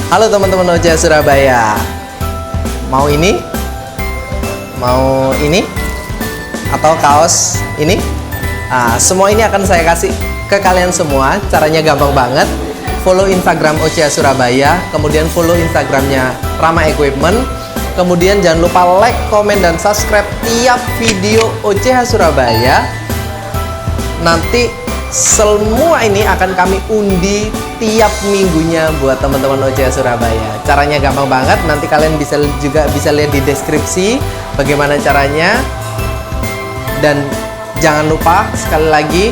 Halo teman-teman OCA Surabaya. Mau ini? Mau ini? Atau kaos ini? Nah, semua ini akan saya kasih ke kalian semua. Caranya gampang banget. Follow Instagram OCA Surabaya, kemudian follow Instagramnya Rama Equipment. Kemudian jangan lupa like, komen, dan subscribe tiap video OCA Surabaya. Nanti semua ini akan kami undi tiap minggunya buat teman-teman OCA Surabaya. Caranya gampang banget, nanti kalian bisa lihat di deskripsi bagaimana caranya. Dan jangan lupa sekali lagi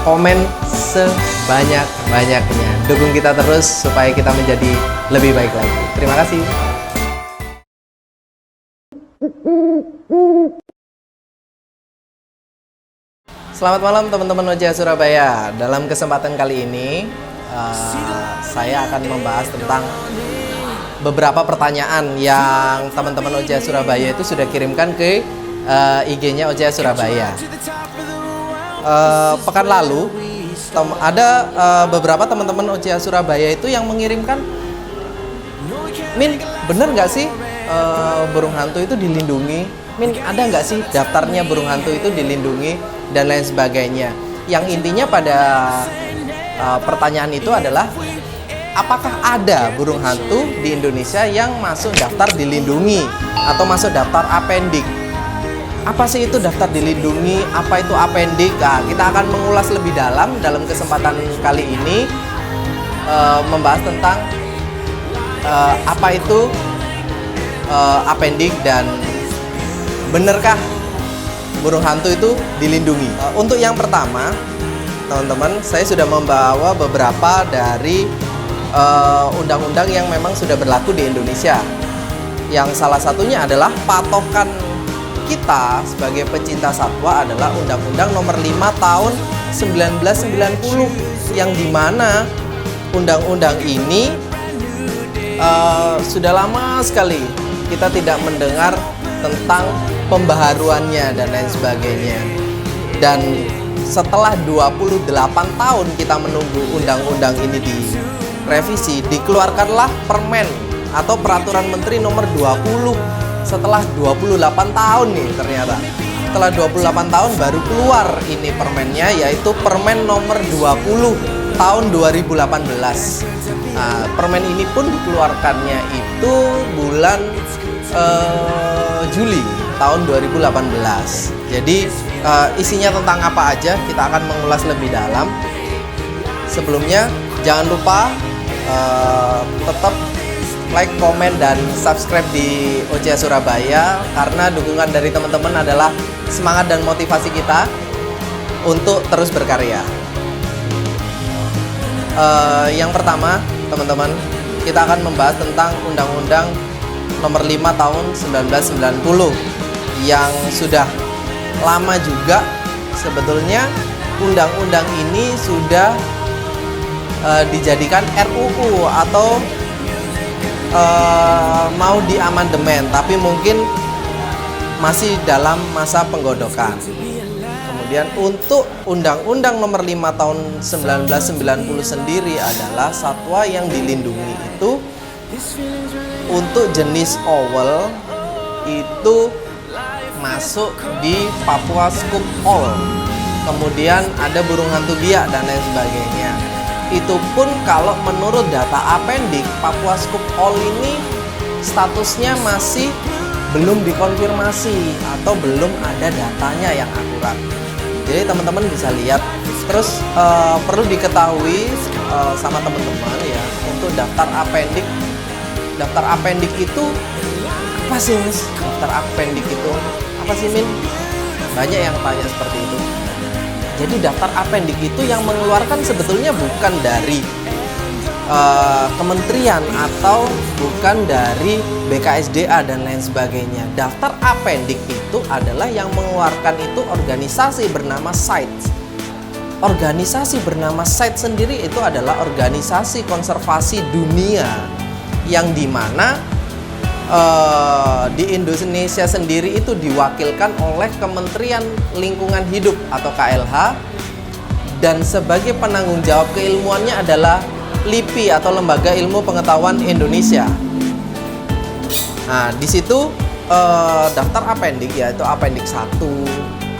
komen sebanyak-banyaknya. Dukung kita terus supaya kita menjadi lebih baik lagi. Terima kasih. Selamat malam teman-teman OCA Surabaya. Dalam kesempatan kali ini saya akan membahas tentang beberapa pertanyaan yang teman-teman OCA Surabaya itu sudah kirimkan ke IG-nya OCA Surabaya. Pekan lalu ada beberapa teman-teman OCA Surabaya itu yang mengirimkan, Min, bener nggak sih burung hantu itu dilindungi? Min, ada nggak sih daftarnya burung hantu itu dilindungi dan lain sebagainya? Yang intinya pada pertanyaan itu adalah, apakah ada burung hantu di Indonesia yang masuk daftar dilindungi atau masuk daftar apendik? Apa sih itu daftar dilindungi? Apa itu apendik? Nah, kita akan mengulas lebih dalam kesempatan kali ini, membahas tentang apa itu apendik dan benarkah burung hantu itu dilindungi. Untuk yang pertama, teman-teman, saya sudah membawa beberapa dari undang-undang yang memang sudah berlaku di Indonesia. Yang salah satunya adalah patokan kita sebagai pecinta satwa adalah Undang-Undang Nomor 5 Tahun 1990, yang dimana undang-undang ini sudah lama sekali kita tidak mendengar tentang pembaharuannya dan lain sebagainya. Dan setelah 28 tahun kita menunggu undang-undang ini direvisi, dikeluarkanlah permen atau peraturan menteri nomor 20 setelah 28 tahun nih ternyata. Setelah 28 tahun baru keluar ini permennya, yaitu permen nomor 20 tahun 2018. Nah, permen ini pun dikeluarkannya itu bulan Juli tahun 2018. Jadi isinya tentang apa aja kita akan mengulas lebih dalam. Sebelumnya jangan lupa tetap like, komen, dan subscribe di OCA Surabaya, karena dukungan dari teman-teman adalah semangat dan motivasi kita untuk terus berkarya. Yang pertama, teman-teman, kita akan membahas tentang Undang-Undang Nomor 5 Tahun 1990 yang sudah lama juga. Sebetulnya undang-undang ini sudah dijadikan RUU atau mau diamandemen, tapi mungkin masih dalam masa penggodokan. Kemudian untuk Undang-Undang Nomor 5 Tahun 1990 sendiri adalah satwa yang dilindungi itu untuk jenis owl itu masuk di Papua Scoop Owl. Kemudian ada burung hantu biak dan lain sebagainya. Itu pun kalau menurut data apendik, Papua Scoop Owl ini statusnya masih belum dikonfirmasi atau belum ada datanya yang akurat. Jadi teman-teman bisa lihat. Terus perlu diketahui sama teman-teman ya, untuk daftar apendik. Daftar apendik itu apa sih, Miss? Daftar apendik itu apa sih, Min? Banyak yang tanya seperti itu. Jadi daftar apendik itu yang mengeluarkan sebetulnya bukan dari kementerian atau bukan dari BKSDA dan lain sebagainya. Daftar apendik itu adalah yang mengeluarkan itu organisasi bernama CITES. Organisasi bernama CITES sendiri itu adalah organisasi konservasi dunia, yang dimana di Indonesia sendiri itu diwakilkan oleh Kementerian Lingkungan Hidup atau KLH, dan sebagai penanggung jawab keilmuannya adalah LIPI atau Lembaga Ilmu Pengetahuan Indonesia. Nah, di situ daftar apendik, yaitu apendik 1,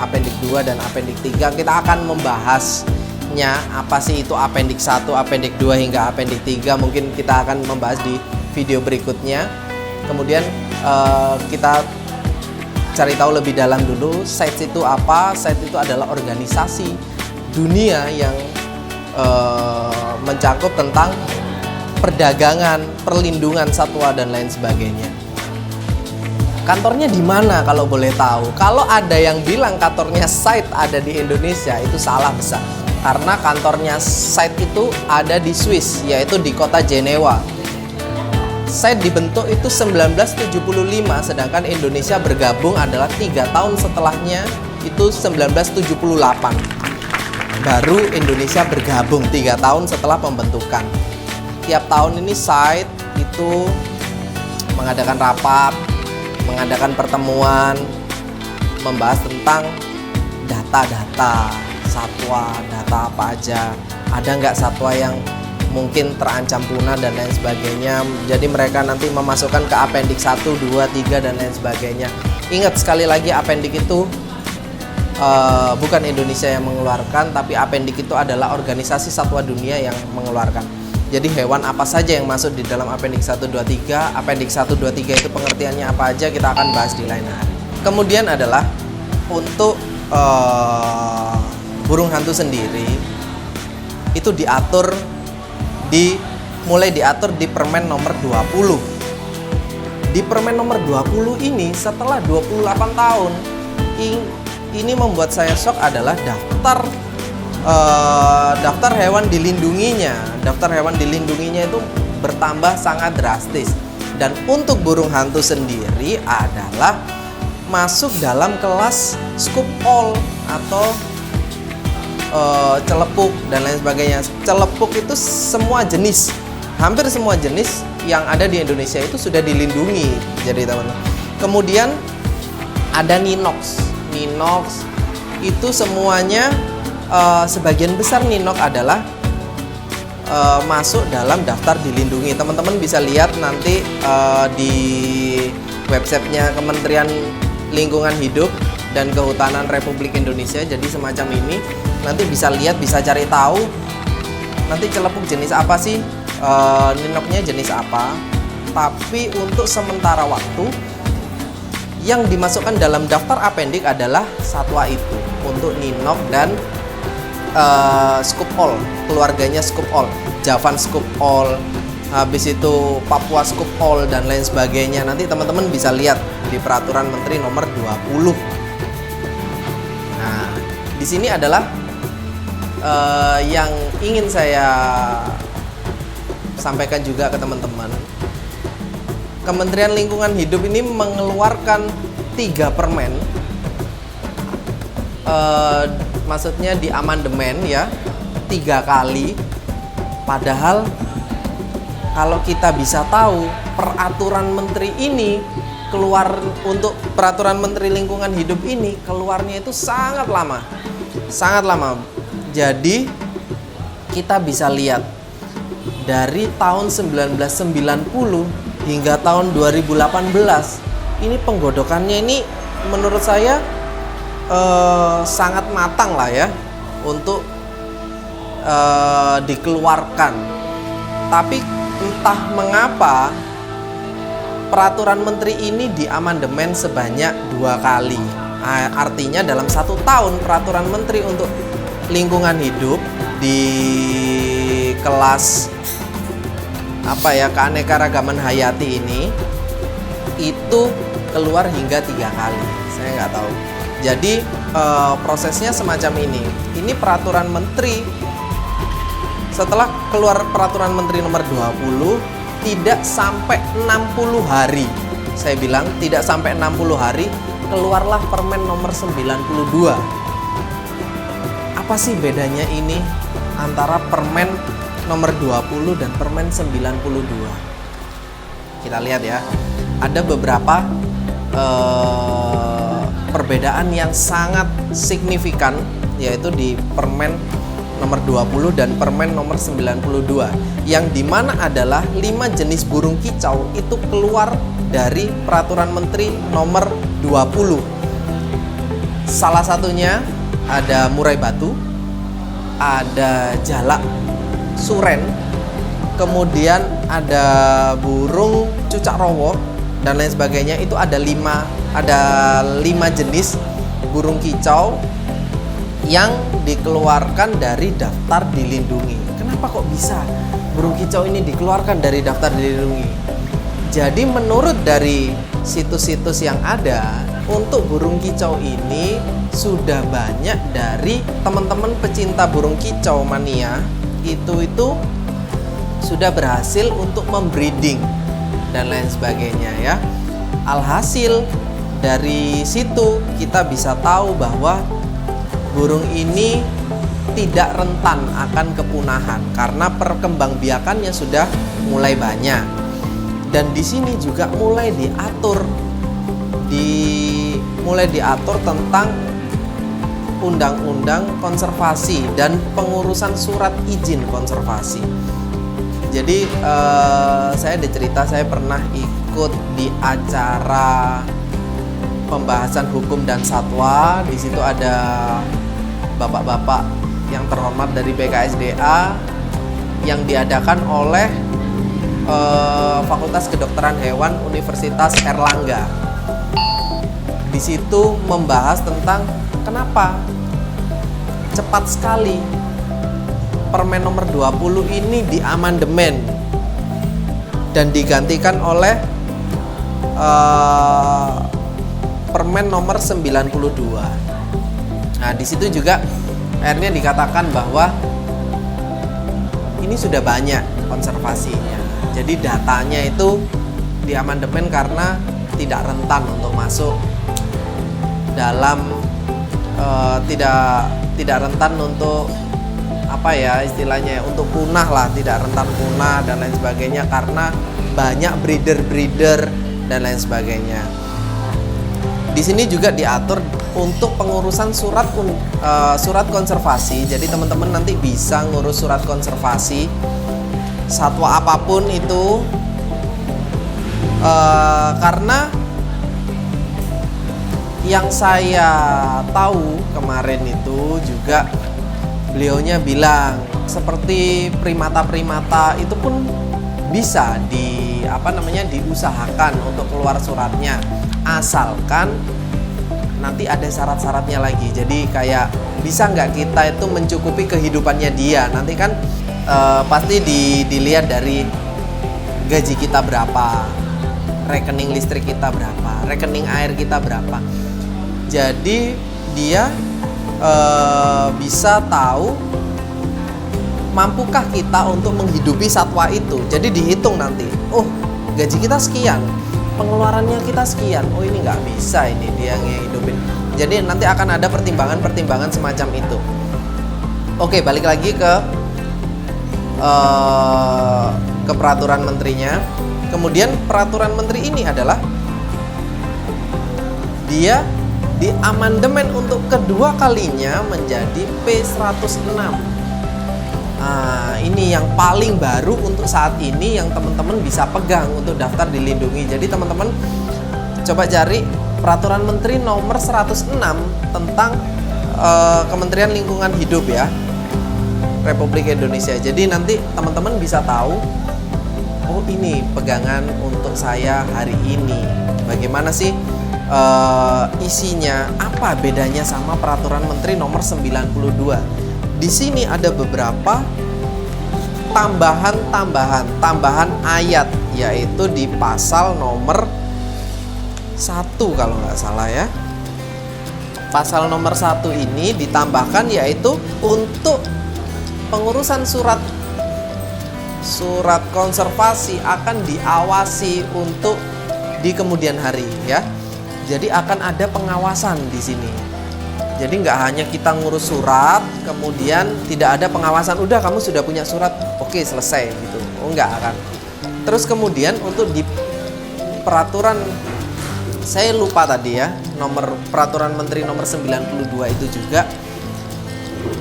apendik 2, dan apendik 3. Kita akan membahasnya apa sih itu apendik 1, apendik 2 hingga apendik 3. Mungkin kita akan membahas di video berikutnya. Kemudian kita cari tahu lebih dalam dulu SITE itu apa. SITE itu adalah organisasi dunia yang mencakup tentang perdagangan, perlindungan satwa dan lain sebagainya. Kantornya di mana kalau boleh tahu? Kalau ada yang bilang kantornya SITE ada di Indonesia, itu salah besar. Karena kantornya SITE itu ada di Swiss, yaitu di kota Jenewa. SITE dibentuk itu 1975, sedangkan Indonesia bergabung adalah 3 tahun setelahnya, itu 1978. Baru Indonesia bergabung 3 tahun setelah pembentukan. Tiap tahun ini SITE itu mengadakan rapat, mengadakan pertemuan, membahas tentang data-data satwa, data apa aja, ada nggak satwa yang mungkin terancam punah dan lain sebagainya. Jadi mereka nanti memasukkan ke apendik 1, 2, 3 dan lain sebagainya. Ingat sekali lagi, apendik itu bukan Indonesia yang mengeluarkan, tapi apendik itu adalah organisasi satwa dunia yang mengeluarkan. Jadi hewan apa saja yang masuk di dalam apendik 1, 2, 3. Apendik 1, 2, 3 itu pengertiannya apa aja, kita akan bahas di lain hari. Kemudian adalah untuk burung hantu sendiri itu mulai diatur di Permen nomor 20. Di Permen nomor 20 ini setelah 28 tahun ini membuat saya shock adalah daftar hewan dilindunginya. Daftar hewan dilindunginya itu bertambah sangat drastis. Dan untuk burung hantu sendiri adalah masuk dalam kelas scoop all atau celepuk dan lain sebagainya. Celepuk itu semua jenis, hampir semua jenis yang ada di Indonesia itu sudah dilindungi. Jadi teman-teman. Kemudian ada ninox. Ninox itu semuanya sebagian besar ninok adalah masuk dalam daftar dilindungi. Teman-teman bisa lihat nanti di websitenya Kementerian Lingkungan Hidup dan Kehutanan Republik Indonesia. Jadi semacam ini, nanti bisa lihat, bisa cari tahu nanti celepuk jenis apa sih, ninoknya jenis apa. Tapi untuk sementara waktu yang dimasukkan dalam daftar apendik adalah satwa itu, untuk ninok dan scoop all, keluarganya scoop all, Javan scoop all, habis itu Papua scoop all dan lain sebagainya. Nanti teman-teman bisa lihat di Peraturan Menteri nomor 20. Nah, di sini adalah yang ingin saya sampaikan juga ke teman-teman. Kementerian Lingkungan Hidup ini mengeluarkan 3 permen. Maksudnya di amandemen ya 3 kali. Padahal kalau kita bisa tahu, peraturan menteri ini keluar, untuk peraturan menteri lingkungan hidup ini keluarnya itu sangat lama. Sangat lama. Jadi kita bisa lihat dari tahun 1990 hingga tahun 2018 ini penggodokannya ini menurut saya sangat matang lah ya untuk dikeluarkan. Tapi entah mengapa peraturan menteri ini diamandemen sebanyak 2 kali. Artinya dalam 1 tahun peraturan menteri untuk lingkungan hidup di kelas keanekaragaman hayati ini itu keluar hingga 3 kali. Saya nggak tahu. Jadi prosesnya semacam ini. Ini peraturan menteri, setelah keluar peraturan menteri nomor 20 tidak sampai 60 hari. Saya bilang tidak sampai 60 hari keluarlah Permen nomor 92. Apa sih bedanya ini antara Permen nomor 20 dan Permen 92? Kita lihat ya. Ada beberapa perbedaan yang sangat signifikan, yaitu di Permen nomor 20 dan Permen nomor 92, yang dimana adalah 5 jenis burung kicau itu keluar dari Peraturan Menteri nomor 20. Salah satunya ada murai batu, ada jalak suren, kemudian ada burung cucak rowo dan lain sebagainya. Itu ada 5 jenis burung kicau yang dikeluarkan dari daftar dilindungi. Kenapa kok bisa burung kicau ini dikeluarkan dari daftar dilindungi? Jadi menurut dari situs-situs yang ada, untuk burung kicau ini sudah banyak dari teman-teman pecinta burung kicau mania itu sudah berhasil untuk membreeding dan lain sebagainya ya. Alhasil dari situ kita bisa tahu bahwa burung ini tidak rentan akan kepunahan karena perkembangbiakannya sudah mulai banyak. Dan di sini juga mulai diatur tentang undang-undang konservasi dan pengurusan surat izin konservasi. Jadi saya ada cerita, saya pernah ikut di acara pembahasan hukum dan satwa. Di situ ada bapak-bapak yang terhormat dari BKSDA yang diadakan oleh Fakultas Kedokteran Hewan Universitas Airlangga. Di situ membahas tentang kenapa cepat sekali Permen nomor 20 ini diamandemen dan digantikan oleh Permen nomor 92. Nah, di situ juga akhirnya dikatakan bahwa ini sudah banyak konservasinya. Jadi datanya itu diamandemen karena tidak rentan untuk masuk dalam tidak rentan untuk apa ya istilahnya, untuk punah lah, tidak rentan punah dan lain sebagainya karena banyak breeder dan lain sebagainya. Di sini juga diatur untuk pengurusan surat konservasi. Jadi teman-teman nanti bisa ngurus surat konservasi satwa apapun itu, karena yang saya tahu kemarin itu juga beliaunya bilang seperti primata-primata itu pun bisa diusahakan untuk keluar suratnya, asalkan nanti ada syarat-syaratnya lagi. Jadi kayak bisa nggak kita itu mencukupi kehidupannya dia. Nanti kan pasti dilihat dari gaji kita berapa, rekening listrik kita berapa, rekening air kita berapa. Jadi dia bisa tahu mampukah kita untuk menghidupi satwa itu. Jadi dihitung nanti, oh gaji kita sekian, pengeluarannya kita sekian, oh ini nggak bisa ini dia ngehidupin. Jadi nanti akan ada pertimbangan semacam itu. Oke, balik lagi ke peraturan menterinya. Kemudian peraturan menteri ini adalah dia diamandemen untuk kedua kalinya menjadi P106. Ini yang paling baru untuk saat ini yang teman-teman bisa pegang untuk daftar dilindungi. Jadi teman-teman coba cari peraturan menteri nomor 106 tentang Kementerian Lingkungan Hidup ya, Republik Indonesia. Jadi nanti teman-teman bisa tahu, oh ini pegangan untuk saya hari ini. Bagaimana sih isinya, apa bedanya sama peraturan menteri nomor 92. Di sini ada beberapa tambahan ayat, yaitu di pasal nomor 1 kalau nggak salah ya. Pasal nomor 1 ini ditambahkan, yaitu untuk pengurusan surat konservasi akan diawasi untuk di kemudian hari ya. Jadi akan ada pengawasan di sini. Jadi nggak hanya kita ngurus surat, kemudian tidak ada pengawasan. Udah kamu sudah punya surat, oke selesai gitu. Oh nggak akan. Terus kemudian untuk di peraturan, saya lupa tadi ya, nomor peraturan menteri nomor 92 itu juga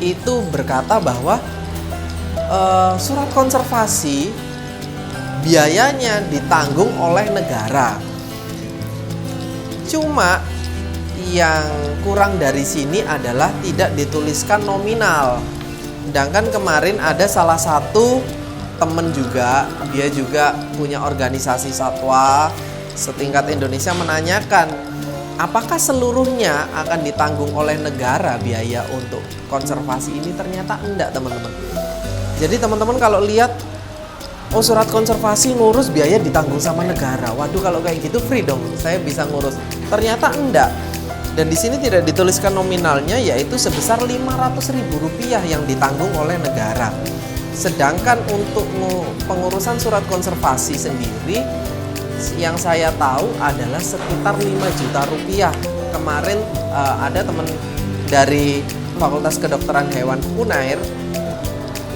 itu berkata bahwa surat konservasi biayanya ditanggung oleh negara. Cuma yang kurang dari sini adalah tidak dituliskan nominal. Sedangkan kemarin ada salah satu temen juga, dia juga punya organisasi satwa setingkat Indonesia, menanyakan apakah seluruhnya akan ditanggung oleh negara biaya untuk konservasi ini. Ternyata enggak, teman-teman. Jadi teman-teman kalau lihat, oh surat konservasi ngurus biaya ditanggung sama negara, waduh kalau kayak gitu free dong, saya bisa ngurus. Ternyata enggak. Dan di sini tidak dituliskan nominalnya, yaitu sebesar Rp500.000 yang ditanggung oleh negara. Sedangkan untuk pengurusan surat konservasi sendiri, yang saya tahu adalah sekitar Rp5 juta. Kemarin ada teman dari Fakultas Kedokteran Hewan Unair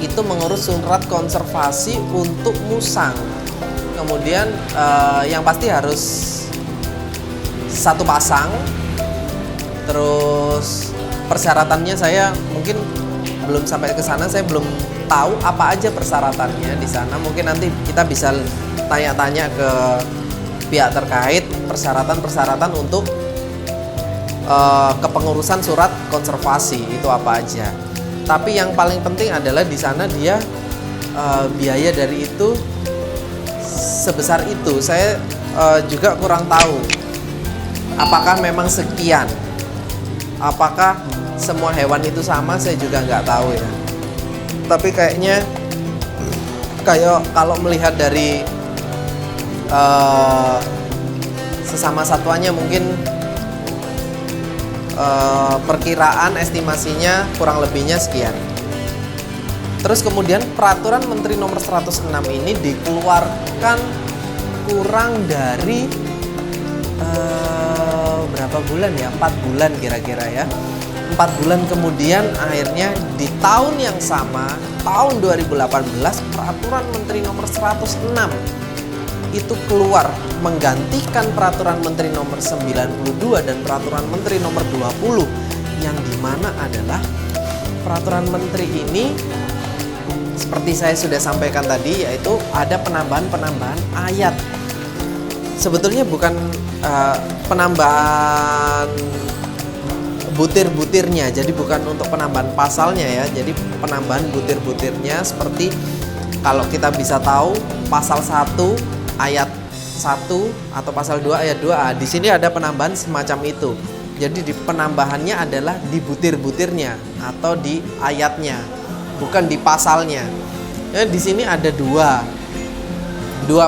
itu mengurus surat konservasi untuk musang. Kemudian yang pasti harus satu pasang. Terus persyaratannya saya mungkin belum sampai ke sana, saya belum tahu apa aja persyaratannya di sana. Mungkin nanti kita bisa tanya-tanya ke pihak terkait persyaratan-persyaratan untuk kepengurusan surat konservasi itu apa aja. Tapi yang paling penting adalah di sana dia biaya dari itu sebesar itu. Saya juga kurang tahu apakah memang sekian. Apakah semua hewan itu sama, saya juga nggak tahu ya. Tapi kayaknya kayak kalau melihat dari sesama satwanya mungkin perkiraan estimasinya kurang lebihnya sekian. Terus kemudian peraturan Menteri nomor 106 ini dikeluarkan kurang dari berapa bulan ya? 4 bulan kira-kira ya. 4 bulan kemudian akhirnya di tahun yang sama, tahun 2018, peraturan Menteri nomor 106 itu keluar menggantikan peraturan Menteri nomor 92 dan peraturan Menteri nomor 20, yang dimana adalah peraturan Menteri ini seperti saya sudah sampaikan tadi, yaitu ada penambahan ayat. Sebetulnya bukan penambahan butir-butirnya, jadi bukan untuk penambahan pasalnya ya, jadi penambahan butir-butirnya. Seperti kalau kita bisa tahu pasal 1 ayat 1 atau pasal 2 ayat 2, di sini ada penambahan semacam itu. Jadi di penambahannya adalah di butir-butirnya atau di ayatnya, bukan di pasalnya. Ya, di sini ada dua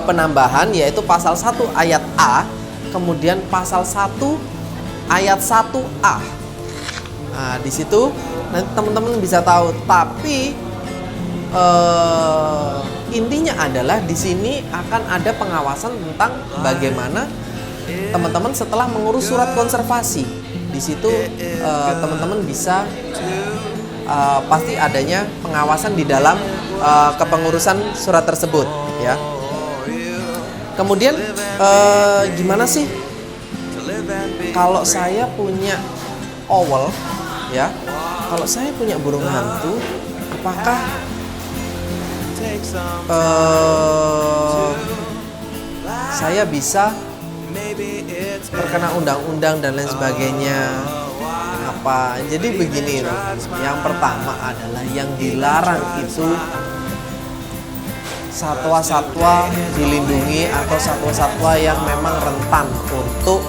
penambahan, yaitu pasal 1 ayat A, kemudian pasal 1 ayat 1A. Nah, di situ nanti teman-teman bisa tahu. Tapi intinya adalah di sini akan ada pengawasan tentang bagaimana teman-teman setelah mengurus surat konservasi. Di situ teman-teman bisa pasti adanya pengawasan di dalam kepengurusan surat tersebut ya. Kemudian gimana sih kalau saya punya owl ya, kalau saya punya burung hantu, apakah saya bisa terkena undang-undang dan lain sebagainya apa? Jadi begini loh, yang pertama adalah yang dilarang itu satwa-satwa dilindungi atau satwa-satwa yang memang rentan untuk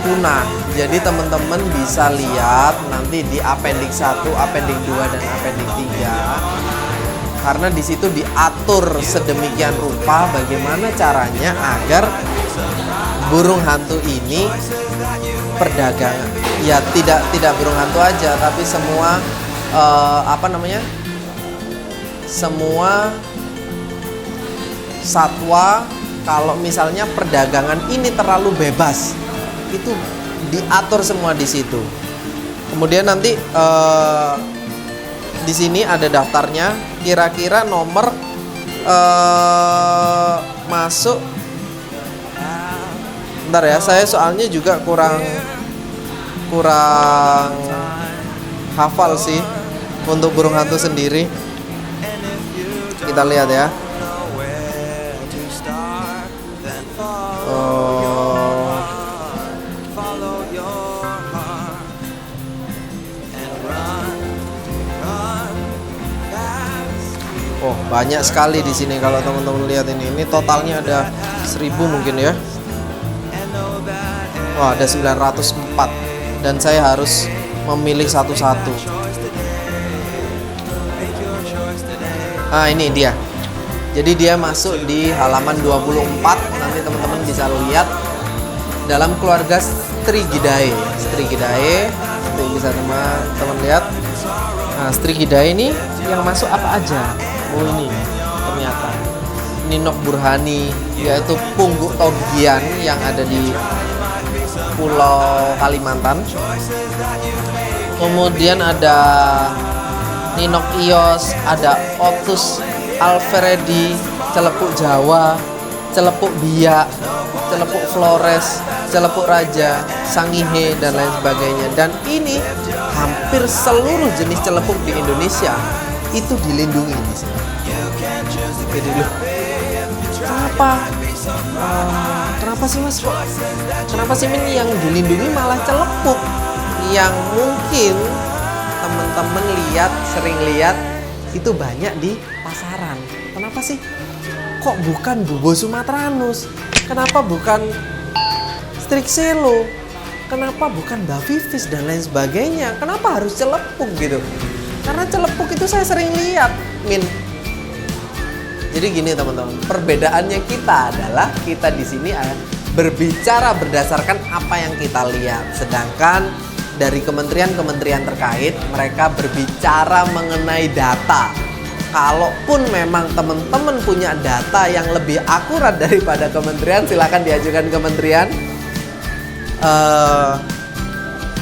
punah. Jadi teman-teman bisa lihat nanti di Appendix 1, Appendix 2 dan Appendix 3. Karena di situ diatur sedemikian rupa bagaimana caranya agar burung hantu ini perdagangan. Ya tidak burung hantu aja, tapi semua semua satwa, kalau misalnya perdagangan ini terlalu bebas, itu diatur semua di situ. Kemudian nanti di sini ada daftarnya, kira-kira nomor masuk. Bentar ya, saya soalnya juga kurang hafal sih untuk burung hantu sendiri. Kita lihat ya. Oh, banyak sekali di sini kalau teman-teman lihat ini. Ini totalnya ada 1000 mungkin ya. Wah, ada 904 dan saya harus memilih satu-satu. Ah, ini dia. Jadi dia masuk di halaman 24. Nanti teman-teman bisa lihat dalam keluarga Strigidae. Strigidae, nanti bisa teman-teman lihat. Nah, Strigidae ini yang masuk apa aja? Oh, ini ternyata Ninok burhani, yaitu pungguk togian yang ada di Pulau Kalimantan. Kemudian ada Ninok ios, ada Otus alfredi, celepuk Jawa, celepuk biak, celepuk Flores, celepuk raja, sangihe, dan lain sebagainya. Dan ini hampir seluruh jenis celepuk di Indonesia itu dilindungi di sini. Jadi loh, kenapa sih mas kok? Kenapa sih Min yang dilindungi malah celepuk? Yang mungkin teman-teman sering lihat itu banyak di pasaran. Kenapa sih? Kok bukan Bubo sumatranus? Kenapa bukan Strixelo? Kenapa bukan Bavivis dan lain sebagainya? Kenapa harus celepuk gitu? Karena celepuk itu saya sering lihat, Min. Jadi gini teman-teman, perbedaannya kita adalah kita di sini berbicara berdasarkan apa yang kita lihat, sedangkan dari kementerian-kementerian terkait mereka berbicara mengenai data. Kalaupun memang teman-teman punya data yang lebih akurat daripada kementerian, silakan diajukan kementerian.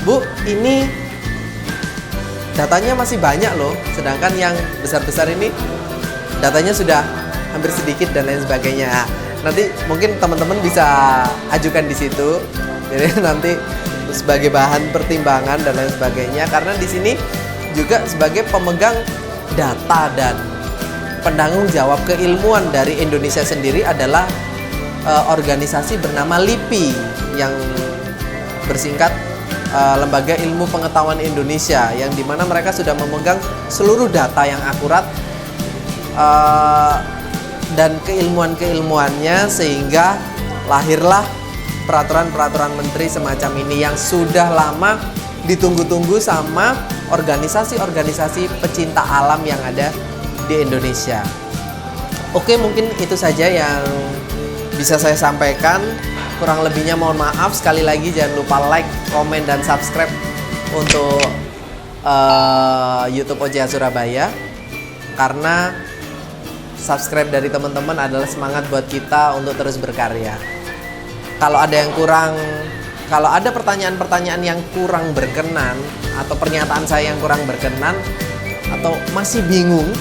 Bu, ini datanya masih banyak loh, sedangkan yang besar-besar ini datanya sudah hampir sedikit dan lain sebagainya. Nanti mungkin teman-teman bisa ajukan di situ. Jadi nanti sebagai bahan pertimbangan dan lain sebagainya. Karena di sini juga sebagai pemegang data dan penanggung jawab keilmuan dari Indonesia sendiri adalah organisasi bernama LIPI yang bersingkat Lembaga Ilmu Pengetahuan Indonesia, yang dimana mereka sudah memegang seluruh data yang akurat dan keilmuannya, sehingga lahirlah peraturan-peraturan menteri semacam ini yang sudah lama ditunggu-tunggu sama organisasi-organisasi pecinta alam yang ada di Indonesia. Oke, mungkin itu saja yang bisa saya sampaikan. Kurang lebihnya mohon maaf. Sekali lagi jangan lupa like, komen, dan subscribe untuk YouTube OJH Surabaya, karena subscribe dari teman-teman adalah semangat buat kita untuk terus berkarya. Kalau ada pertanyaan-pertanyaan yang kurang berkenan, atau pernyataan saya yang kurang berkenan, atau masih bingung,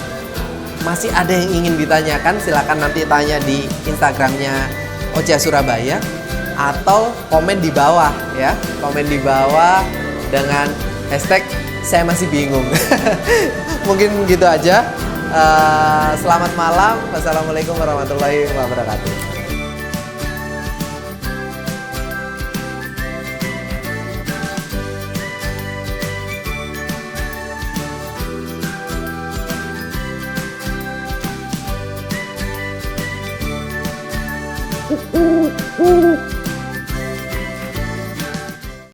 masih ada yang ingin ditanyakan, silakan nanti tanya di Instagramnya OJH Surabaya, atau komen di bawah ya, komen di bawah dengan hashtag saya masih bingung. Mungkin gitu aja. Selamat malam. Wassalamualaikum warahmatullahi wabarakatuh.